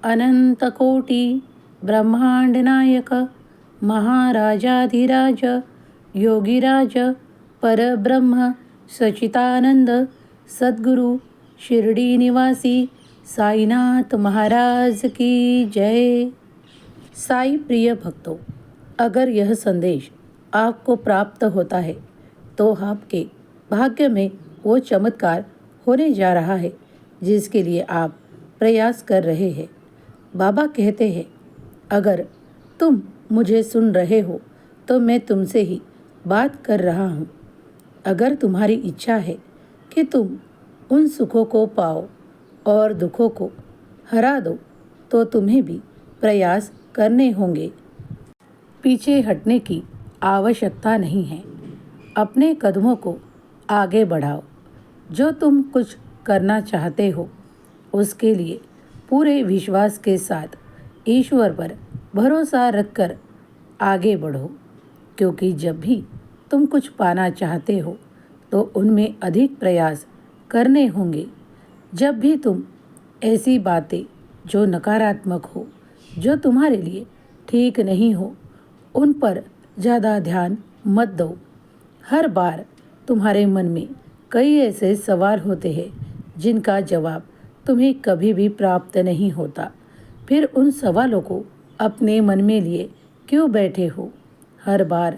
अनंतकोटी ब्रह्मांड नायक महाराजाधिराज योगीराज परब्रह्म सचितानंद सद्गुरु शिरडी निवासी साईनाथ महाराज की जय। साई प्रिय भक्तों, अगर यह संदेश आपको प्राप्त होता है तो आपके भाग्य में वो चमत्कार होने जा रहा है जिसके लिए आप प्रयास कर रहे हैं। बाबा कहते हैं, अगर तुम मुझे सुन रहे हो तो मैं तुमसे ही बात कर रहा हूँ। अगर तुम्हारी इच्छा है कि तुम उन सुखों को पाओ और दुखों को हरा दो तो तुम्हें भी प्रयास करने होंगे। पीछे हटने की आवश्यकता नहीं है। अपने कदमों को आगे बढ़ाओ। जो तुम कुछ करना चाहते हो उसके लिए पूरे विश्वास के साथ ईश्वर पर भरोसा रखकर आगे बढ़ो, क्योंकि जब भी तुम कुछ पाना चाहते हो तो उनमें अधिक प्रयास करने होंगे। जब भी तुम ऐसी बातें जो नकारात्मक हो, जो तुम्हारे लिए ठीक नहीं हो, उन पर ज़्यादा ध्यान मत दो। हर बार तुम्हारे मन में कई ऐसे सवाल होते हैं जिनका जवाब तुम्हें कभी भी प्राप्त नहीं होता। फिर उन सवालों को अपने मन में लिए क्यों बैठे हो? हर बार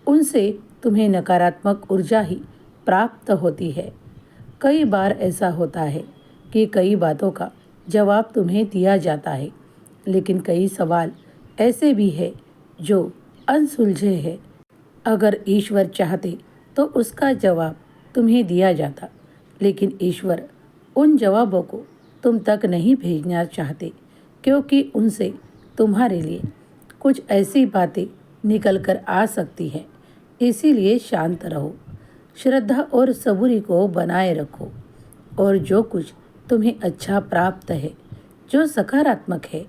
उनसे तुम्हें नकारात्मक ऊर्जा ही प्राप्त होती है। कई बार ऐसा होता है कि कई बातों का जवाब तुम्हें दिया जाता है, लेकिन कई सवाल ऐसे भी हैं जो अनसुलझे हैं। अगर ईश्वर चाहते तो उसका जवाब तुम्हें दिया जाता, लेकिन ईश्वर उन जवाबों को तुम तक नहीं भेजना चाहते, क्योंकि उनसे तुम्हारे लिए कुछ ऐसी बातें निकल कर आ सकती हैं। इसीलिए शांत रहो, श्रद्धा और सबूरी को बनाए रखो और जो कुछ तुम्हें अच्छा प्राप्त है, जो सकारात्मक है,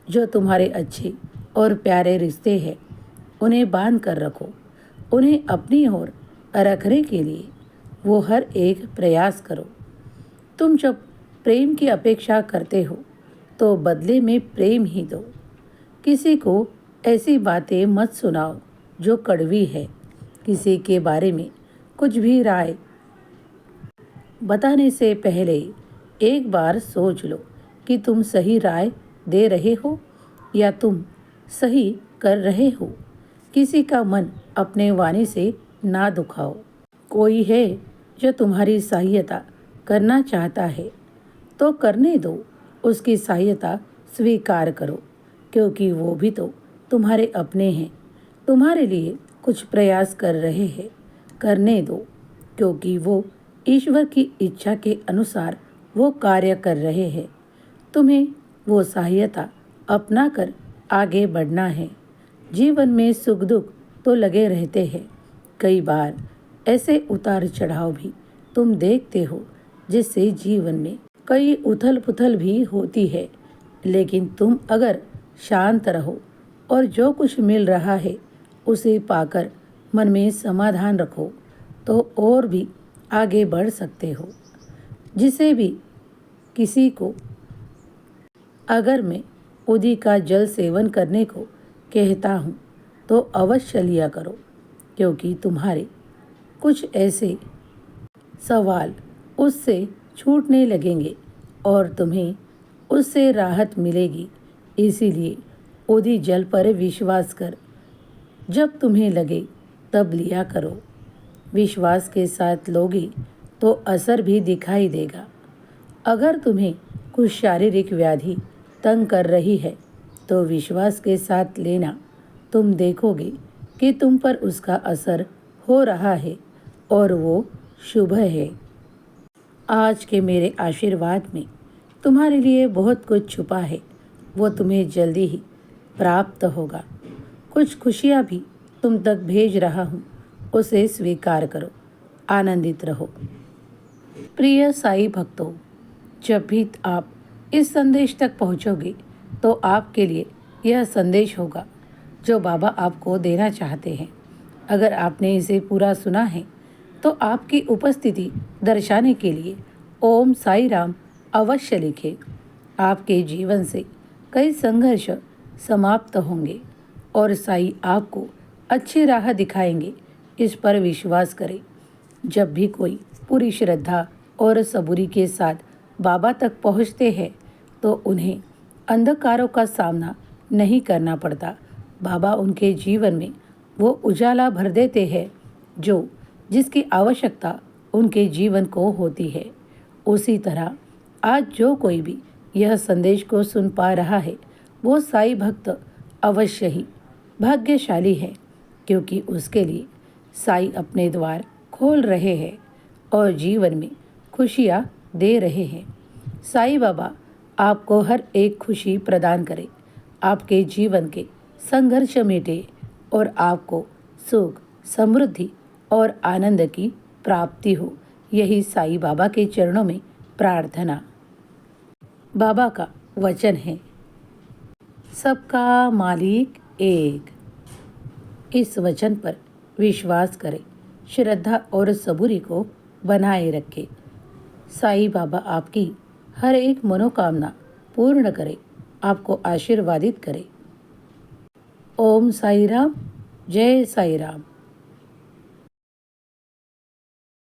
जो तुम्हारे अच्छे और प्यारे रिश्ते हैं, उन्हें बांध कर रखो। उन्हें अपनी ओर रखने के लिए वो हर एक प्रयास करो। तुम जब प्रेम की अपेक्षा करते हो तो बदले में प्रेम ही दो। किसी को ऐसी बातें मत सुनाओ जो कड़वी है। किसी के बारे में कुछ भी राय बताने से पहले एक बार सोच लो कि तुम सही राय दे रहे हो या तुम सही कर रहे हो। किसी का मन अपने वाणी से ना दुखाओ। कोई है जो तुम्हारी सहायता करना चाहता है तो करने दो, उसकी सहायता स्वीकार करो, क्योंकि वो भी तो तुम्हारे अपने हैं। तुम्हारे लिए कुछ प्रयास कर रहे हैं, करने दो, क्योंकि वो ईश्वर की इच्छा के अनुसार वो कार्य कर रहे हैं। तुम्हें वो सहायता अपना कर आगे बढ़ना है। जीवन में सुख दुख तो लगे रहते हैं। कई बार ऐसे उतार चढ़ाव भी तुम देखते हो जिससे जीवन में कई उथल पुथल भी होती है, लेकिन तुम अगर शांत रहो और जो कुछ मिल रहा है उसे पाकर मन में समाधान रखो तो और भी आगे बढ़ सकते हो। जिसे भी किसी को अगर मैं उदी का जल सेवन करने को कहता हूँ तो अवश्य लिया करो, क्योंकि तुम्हारे कुछ ऐसे सवाल उससे छूटने लगेंगे और तुम्हें उससे राहत मिलेगी। इसीलिए उदी जल पर विश्वास कर। जब तुम्हें लगे तब लिया करो। विश्वास के साथ लोगे तो असर भी दिखाई देगा। अगर तुम्हें कुछ शारीरिक व्याधि तंग कर रही है तो विश्वास के साथ लेना। तुम देखोगे कि तुम पर उसका असर हो रहा है और वो शुभ है। आज के मेरे आशीर्वाद में तुम्हारे लिए बहुत कुछ छुपा है, वो तुम्हें जल्दी ही प्राप्त होगा। कुछ खुशियाँ भी तुम तक भेज रहा हूँ, उसे स्वीकार करो। आनंदित रहो। प्रिय साई भक्तों, जब भी आप इस संदेश तक पहुँचोगे तो आपके लिए यह संदेश होगा जो बाबा आपको देना चाहते हैं। अगर आपने इसे पूरा सुना है तो आपकी उपस्थिति दर्शाने के लिए ओम साई राम अवश्य लिखें। आपके जीवन से कई संघर्ष समाप्त होंगे और साईं आपको अच्छी राह दिखाएंगे, इस पर विश्वास करें। जब भी कोई पूरी श्रद्धा और सबूरी के साथ बाबा तक पहुँचते हैं तो उन्हें अंधकारों का सामना नहीं करना पड़ता। बाबा उनके जीवन में वो उजाला भर देते हैं जो जिसकी आवश्यकता उनके जीवन को होती है। उसी तरह आज जो कोई भी यह संदेश को सुन पा रहा है वो साईं भक्त अवश्य ही भाग्यशाली है, क्योंकि उसके लिए साईं अपने द्वार खोल रहे हैं और जीवन में खुशियाँ दे रहे हैं। साईं बाबा आपको हर एक खुशी प्रदान करे, आपके जीवन के संघर्ष मिटे और आपको सुख, समृद्धि और आनंद की प्राप्ति हो। यही साईं बाबा के चरणों में प्रार्थना। बाबा का वचन है, सबका मालिक एक। इस वचन पर विश्वास करें, श्रद्धा और सबूरी को बनाए रखें। साईं बाबा आपकी हर एक मनोकामना पूर्ण करे, आपको आशीर्वादित करे। ओम साई राम, जय साई राम।